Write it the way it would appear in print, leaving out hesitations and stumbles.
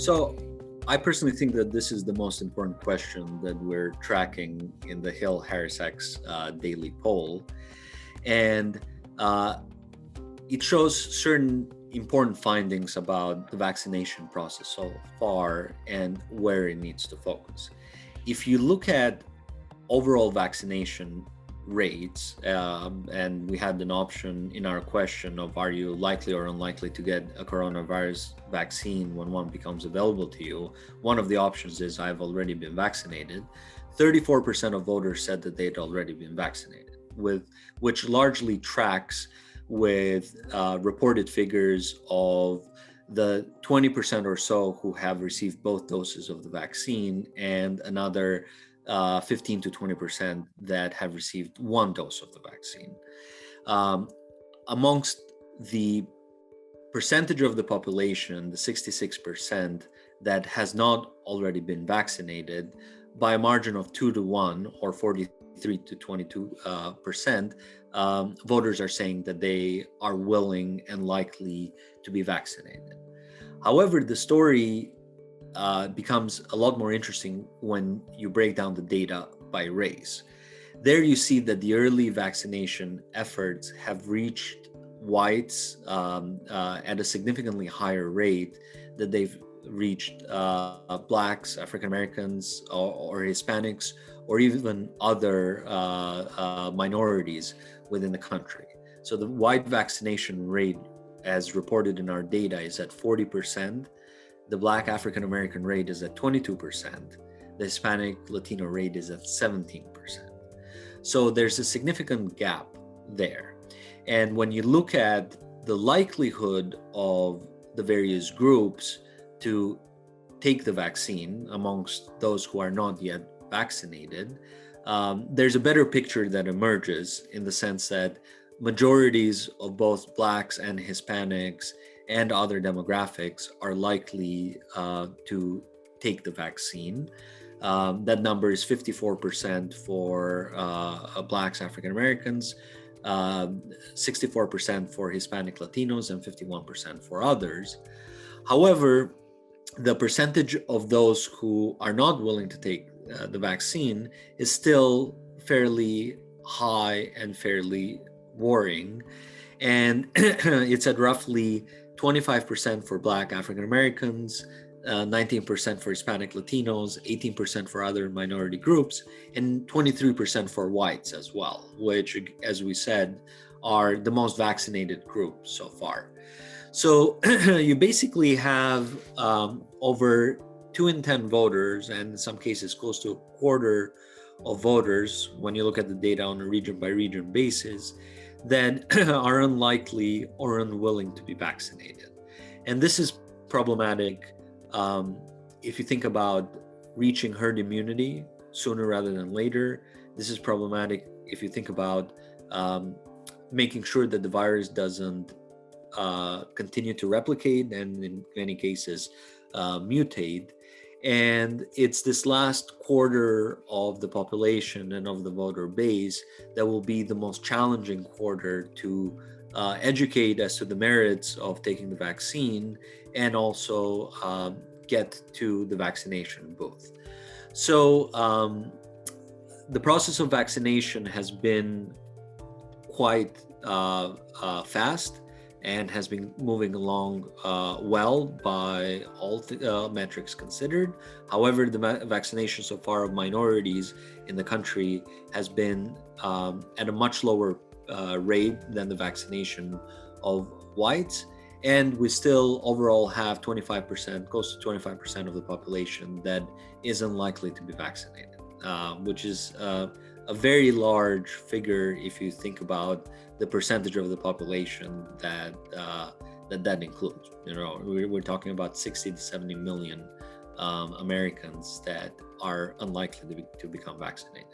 So I personally think that this is the most important question that we're tracking in the Hill-HarrisX daily poll. And it shows certain important findings about the vaccination process so far and where it needs to focus. If you look at overall vaccination rates, and we had an option in our question of are you likely or unlikely to get a coronavirus vaccine when one becomes available to you, one of the options is I've already been vaccinated. 34% of voters said that they'd already been vaccinated, which largely tracks with reported figures of the 20% or so who have received both doses of the vaccine and another 15 to 20% that have received one dose of the vaccine. Amongst the percentage of the population, the 66% that has not already been vaccinated, by a margin of 2 to 1 or 43 to 22%, voters are saying that they are willing and likely to be vaccinated. However, the story becomes a lot more interesting when you break down the data by race. There you see that the early vaccination efforts have reached whites at a significantly higher rate that they've reached Blacks, African Americans, or Hispanics, or even other minorities within the country. So the white vaccination rate, as reported in our data, is at 40%. The Black African American rate is at 22%. The Hispanic Latino rate is at 17%. So there's a significant gap there. And when you look at the likelihood of the various groups to take the vaccine amongst those who are not yet vaccinated, there's a better picture that emerges in the sense that majorities of both Blacks and Hispanics and other demographics are likely to take the vaccine. That number is 54% for Blacks, African Americans, 64% for Hispanic Latinos, and 51% for others. However, the percentage of those who are not willing to take the vaccine is still fairly high and fairly worrying. And it's at roughly 25% for Black African Americans, 19% for Hispanic Latinos, 18% for other minority groups, and 23% for whites as well, which, as we said, are the most vaccinated group so far. So you basically have over 2 in 10 voters, and in some cases close to a quarter of voters, when you look at the data on a region by region basis, that are unlikely or unwilling to be vaccinated. And this is problematic if you think about reaching herd immunity sooner rather than later. This is problematic if you think about making sure that the virus doesn't continue to replicate and in many cases mutate. And it's this last quarter of the population and of the voter base that will be the most challenging quarter to educate as to the merits of taking the vaccine and also get to the vaccination booth. So the process of vaccination has been quite fast and has been moving along well by all metrics considered. However, the vaccination so far of minorities in the country has been at a much lower rate than the vaccination of whites. And we still overall have 25%, close to 25% of the population that is unlikely to be vaccinated, which is a very large figure if you think about the percentage of the population that includes. You know, we're talking about 60 to 70 million Americans that are unlikely to become vaccinated.